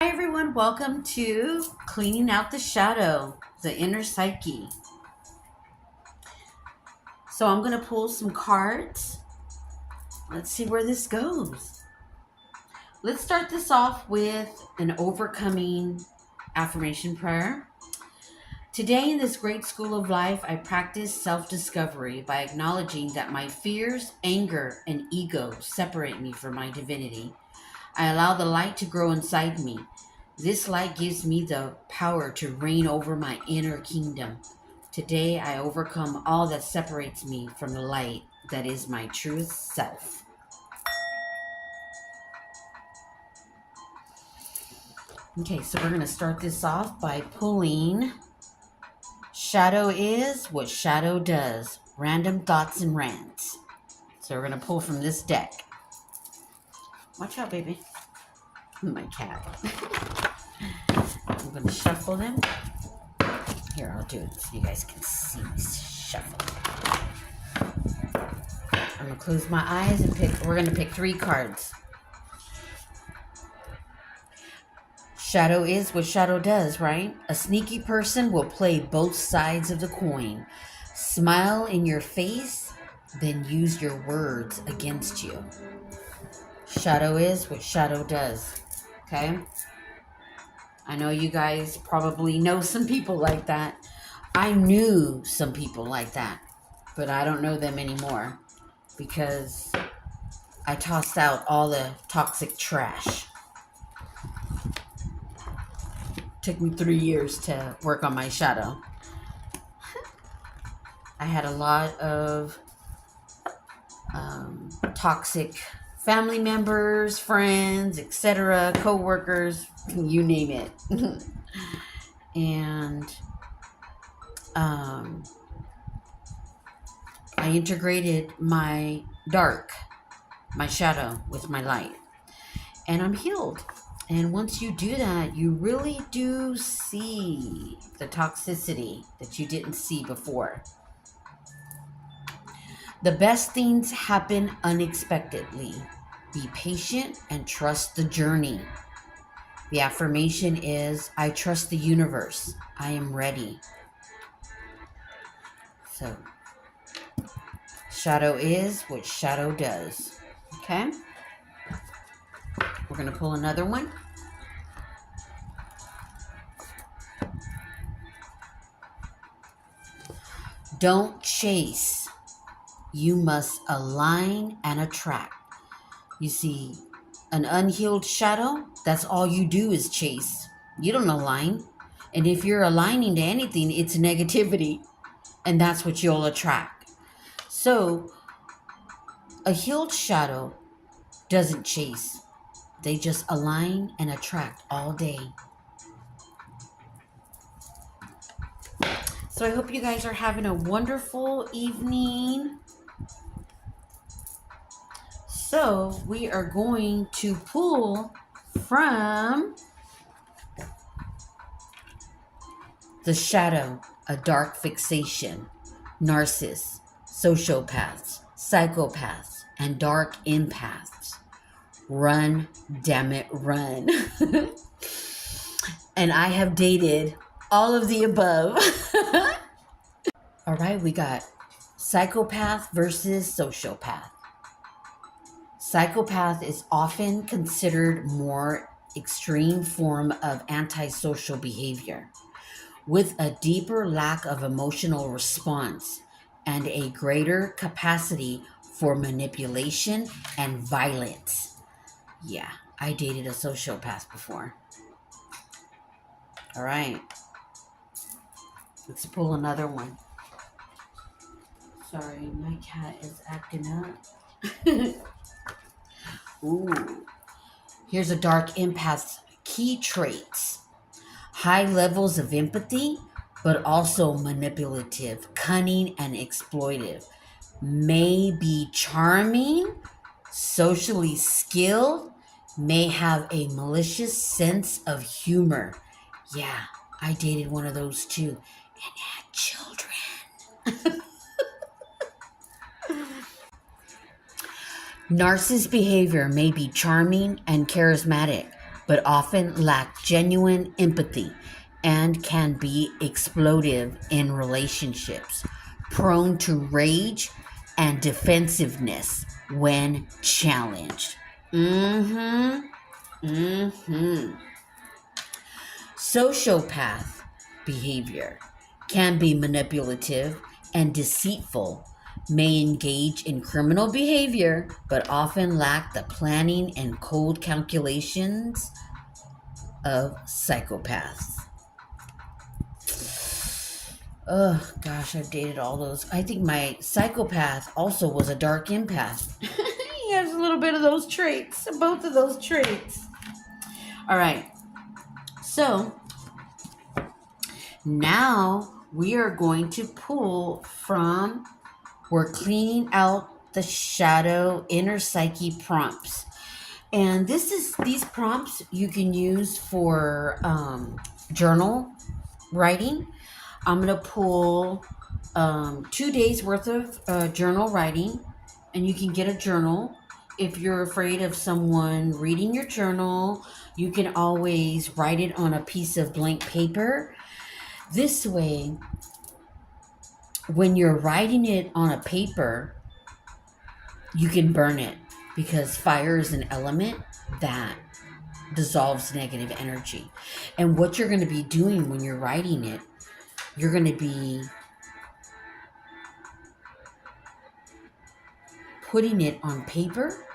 Hi everyone, welcome to Cleaning Out the Shadow, the Inner Psyche. So I'm going to pull some cards. Let's see where this goes. Let's start this off with an overcoming affirmation prayer. Today in this great school of life, I practice self-discovery by acknowledging that my fears, anger, and ego separate me from my divinity. I allow the light to grow inside me. This light gives me the power to reign over my inner kingdom. Today, I overcome all that separates me from the light that is my true self. Okay, so we're going to start this off by pulling Shadow Is What Shadow Does, Random Thoughts and Rants. So we're going to pull from this deck. Watch out, baby. My cat. I'm going to shuffle them. Here, I'll do it so you guys can see me shuffle. I'm going to close my eyes and we're going to pick 3 cards. Shadow is what shadow does, right? A sneaky person will play both sides of the coin. Smile in your face, then use your words against you. Shadow is what shadow does, okay? I know you guys probably know some people like that. I knew some people like that, but I don't know them anymore because I tossed out all the toxic trash. Took me 3 years to work on my shadow. I had a lot of toxic family members, friends, etc., co-workers, you name it. And I integrated my dark, my shadow, with my light. And I'm healed. And once you do that, you really do see the toxicity that you didn't see before. The best things happen unexpectedly. Be patient and trust the journey. The affirmation is, I trust the universe. I am ready. So, shadow is what shadow does. Okay? We're going to pull another one. Don't chase. You must align and attract. You see, an unhealed shadow, that's all you do is chase. You don't align. And if you're aligning to anything, it's negativity. And that's what you'll attract. So, a healed shadow doesn't chase. They just align and attract all day. So I hope you guys are having a wonderful evening. So we are going to pull from the shadow, a dark fixation, narcissists, sociopaths, psychopaths, and dark empaths. Run, damn it, run. And I have dated all of the above. All right, we got psychopath versus sociopath. Psychopath is often considered more extreme form of antisocial behavior with a deeper lack of emotional response and a greater capacity for manipulation and violence. Yeah, I dated a sociopath before. All right. Let's pull another one. Sorry, my cat is acting up. Ooh. Here's a dark empath's key traits. High levels of empathy, but also manipulative, cunning, and exploitive. May be charming, socially skilled, may have a malicious sense of humor. Yeah, I dated one of those too, and had children. Narcissist behavior may be charming and charismatic, but often lack genuine empathy and can be explosive in relationships, prone to rage and defensiveness when challenged. Mm-hmm. Mm-hmm. Sociopath behavior can be manipulative and deceitful, may engage in criminal behavior, but often lack the planning and cold calculations of psychopaths. Oh gosh, I've dated all those. I think my psychopath also was a dark empath. He has a little bit of those traits, both of those traits. All right, so now we are going to pull from, we're cleaning out the shadow inner psyche prompts. And these prompts you can use for journal writing. I'm going to pull 2 days worth of journal writing, and you can get a journal. If you're afraid of someone reading your journal, you can always write it on a piece of blank paper. This way, when you're writing it on a paper, you can burn it, because fire is an element that dissolves negative energy. And what you're going to be doing when you're writing it, you're going to be putting it on paper,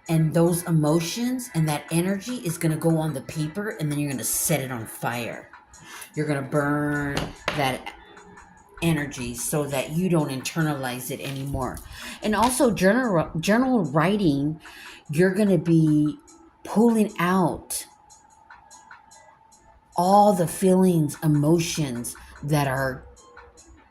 and those emotions and that energy is going to go on the paper, and then you're going to set it on fire. You're going to burn that energy so that you don't internalize it anymore. And also journal writing, you're going to be pulling out all the feelings, emotions that are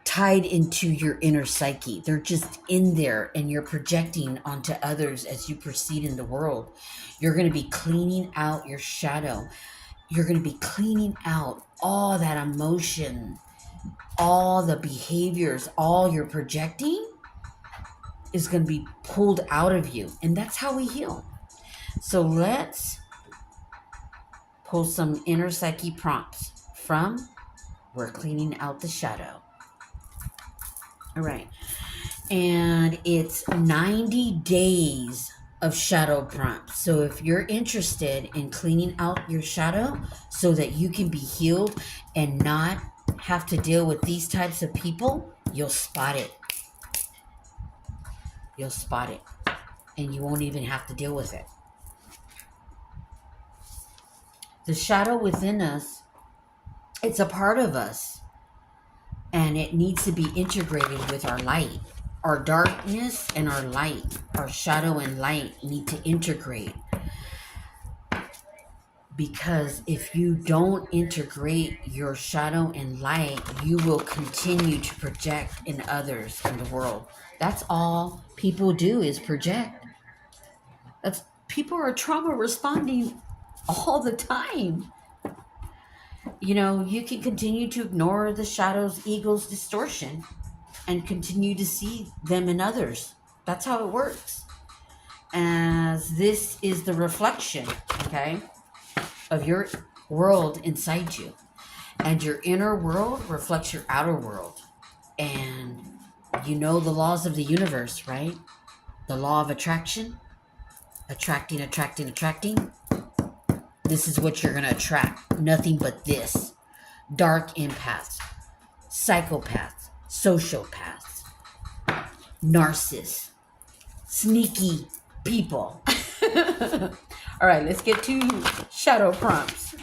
tied into your inner psyche. They're just in there, and you're projecting onto others as you proceed in the world. You're going to be cleaning out your shadow. You're going to be cleaning out all that emotion, all the behaviors, all you're projecting is going to be pulled out of you. And that's how we heal. So let's pull some inner psyche prompts from We're Cleaning Out the Shadow. All right. And it's 90 days of shadow prompts. So if you're interested in cleaning out your shadow so that you can be healed and not have to deal with these types of people, you'll spot it. You'll spot it. And you won't even have to deal with it. The shadow within us, it's a part of us. And it needs to be integrated with our light. Our darkness and our light, our shadow and light need to integrate. Because if you don't integrate your shadow and light, you will continue to project in others in the world. That's all people do, is project. People are trauma responding all the time. You know, you can continue to ignore the shadow's ego's distortion and continue to see them in others. That's how it works. As this is the reflection, okay, of your world inside you. And your inner world reflects your outer world. And you know the laws of the universe, right? The law of attraction. Attracting, attracting, attracting. This is what you're going to attract. Nothing but this. Dark empaths, psychopaths, sociopaths, narcissists, sneaky people. All right, let's get to shadow prompts.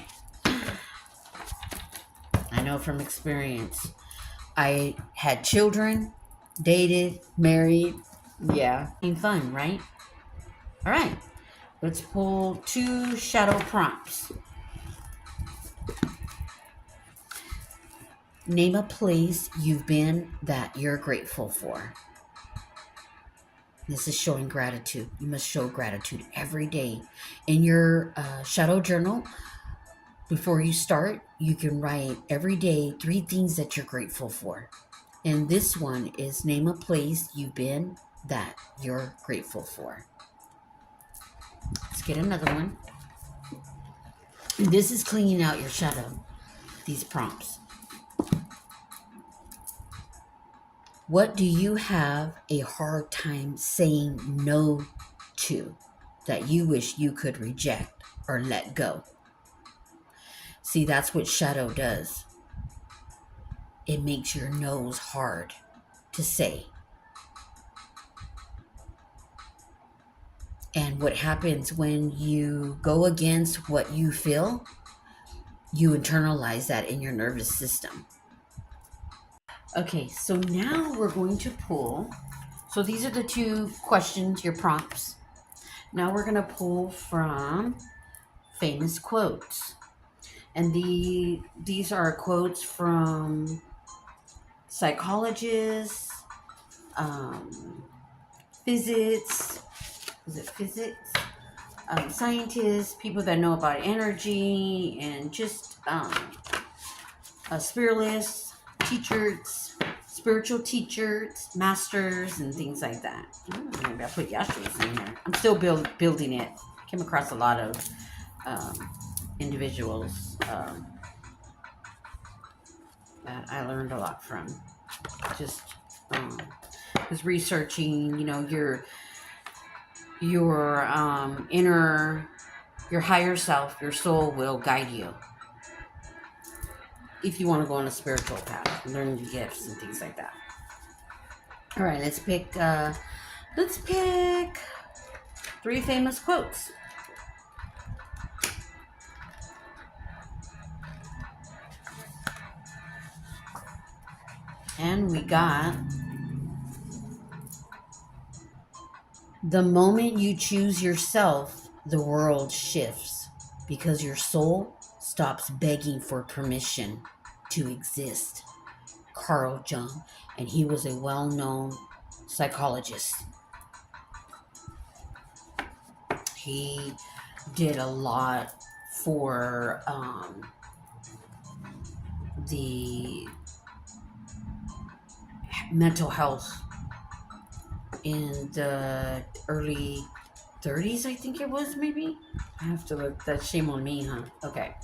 I know from experience. I had children, dated, married. Yeah, being fun, right? All right, let's pull 2 shadow prompts. Name a place you've been that you're grateful for. This is showing gratitude. You must show gratitude every day. In your shadow journal, before you start, you can write every day 3 things that you're grateful for. And this one is name a place you've been that you're grateful for. Let's get another one. This is cleaning out your shadow, these prompts. What do you have a hard time saying no to that you wish you could reject or let go? See, that's what shadow does. It makes your no's hard to say. And what happens when you go against what you feel, you internalize that in your nervous system. Okay, so now we're going to pull. So these are the two questions, your prompts. Now we're going to pull from famous quotes. And these are quotes from psychologists, physics, is it physics? Scientists, people that know about energy, and just spiritualists, teachers, spiritual teachers, masters, and things like that. Maybe I'll put Yashu's in here. I'm still building it. Came across a lot of individuals that I learned a lot from. Just was researching, your inner, your higher self, your soul will guide you if you want to go on a spiritual path, learn your gifts and things like that. All right, let's pick 3 famous quotes. And we got, the moment you choose yourself, the world shifts because your soul stops begging for permission to exist. Carl Jung, and he was a well-known psychologist. He did a lot for the mental health in the early 30s, I think it was, maybe. I have to look. That's shame on me, huh? Okay.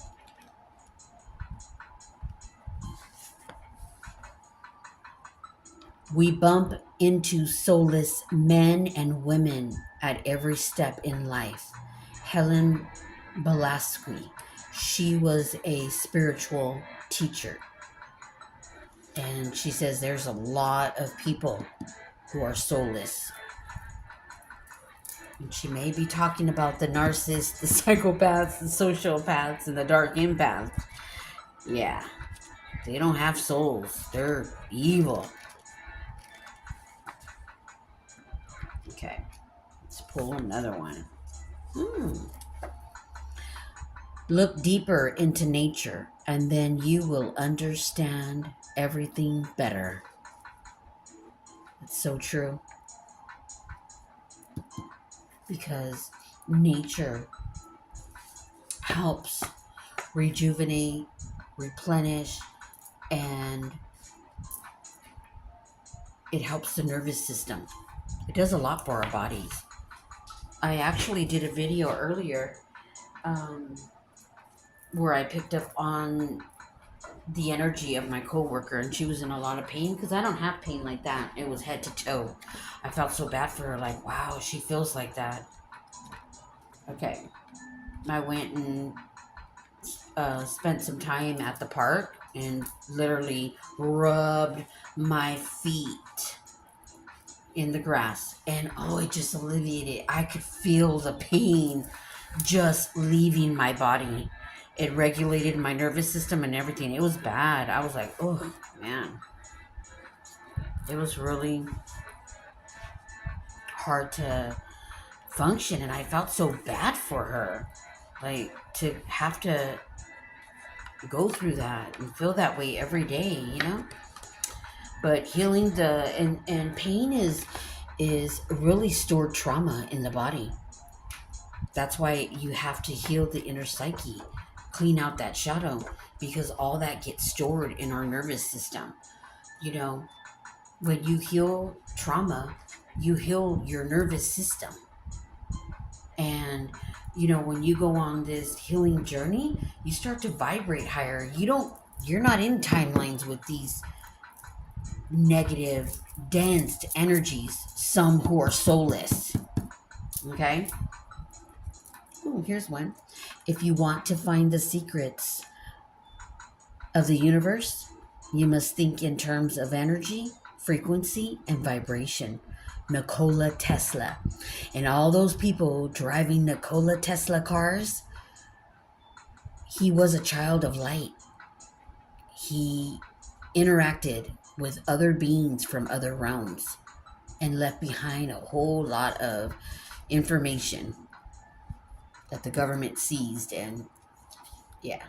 We bump into soulless men and women at every step in life. Helen Blavatsky, she was a spiritual teacher. And she says there's a lot of people who are soulless. And she may be talking about the narcissists, the psychopaths, the sociopaths, and the dark empaths. Yeah, they don't have souls. They're evil. Okay, let's pull another one. Look deeper into nature, and then you will understand everything better. It's so true. Because nature helps rejuvenate, replenish, and it helps the nervous system. It does a lot for our bodies. I actually did a video earlier where I picked up on the energy of my coworker, and she was in a lot of pain because I don't have pain like that. It was head to toe. I felt so bad for her, like, wow, she feels like that. Okay. I went and spent some time at the park and literally rubbed my feet in the grass, and it just alleviated. I could feel the pain just leaving my body. It regulated my nervous system and everything. It was bad. I was like, oh man, it was really hard to function, and I felt so bad for her, like, to have to go through that and feel that way every day, but healing and pain is really stored trauma in the body. That's why you have to heal the inner psyche, clean out that shadow, because all that gets stored in our nervous system. When you heal trauma, you heal your nervous system. And when you go on this healing journey, you start to vibrate higher. You're not in timelines with these negative, dense energies, some who are soulless. Okay? Ooh, here's one. If you want to find the secrets of the universe, you must think in terms of energy, frequency, and vibration. Nikola Tesla. And all those people driving Nikola Tesla cars, he was a child of light. He interacted with other beings from other realms and left behind a whole lot of information that the government seized. And yeah,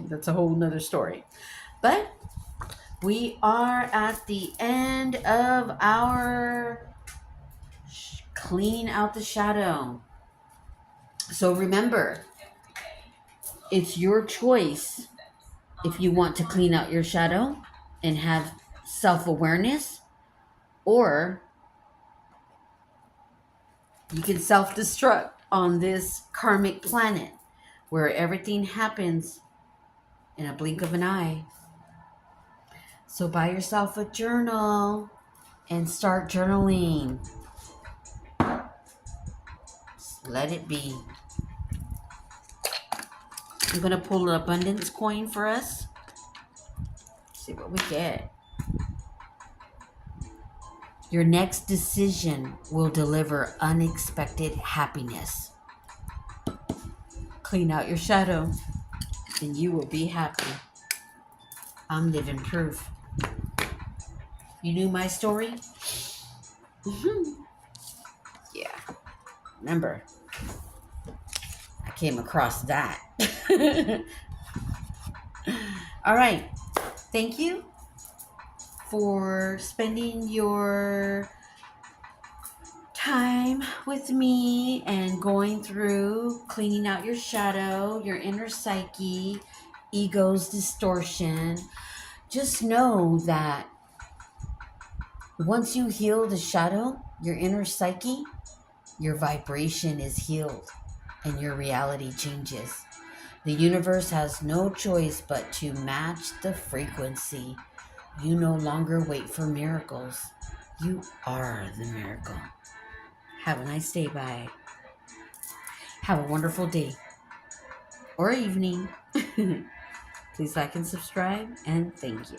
that's a whole nother story. But we are at the end of our clean out the shadow. So remember, it's your choice if you want to clean out your shadow and have self-awareness, or you can self-destruct on this karmic planet where everything happens in a blink of an eye. So buy yourself a journal and start journaling. Just let it be. I'm going to pull an abundance coin for us. See what we get. Your next decision will deliver unexpected happiness. Clean out your shadow and you will be happy. I'm living proof. You knew my story? Yeah. Remember, I came across that. All right. Thank you for spending your time with me and going through cleaning out your shadow, your inner psyche, ego's distortion. Just know that once you heal the shadow, your inner psyche, your vibration is healed and your reality changes. The universe has no choice but to match the frequency. You no longer wait for miracles. You are the miracle. Have a nice day. Bye. Have a wonderful day or evening. Please like and subscribe, and thank you.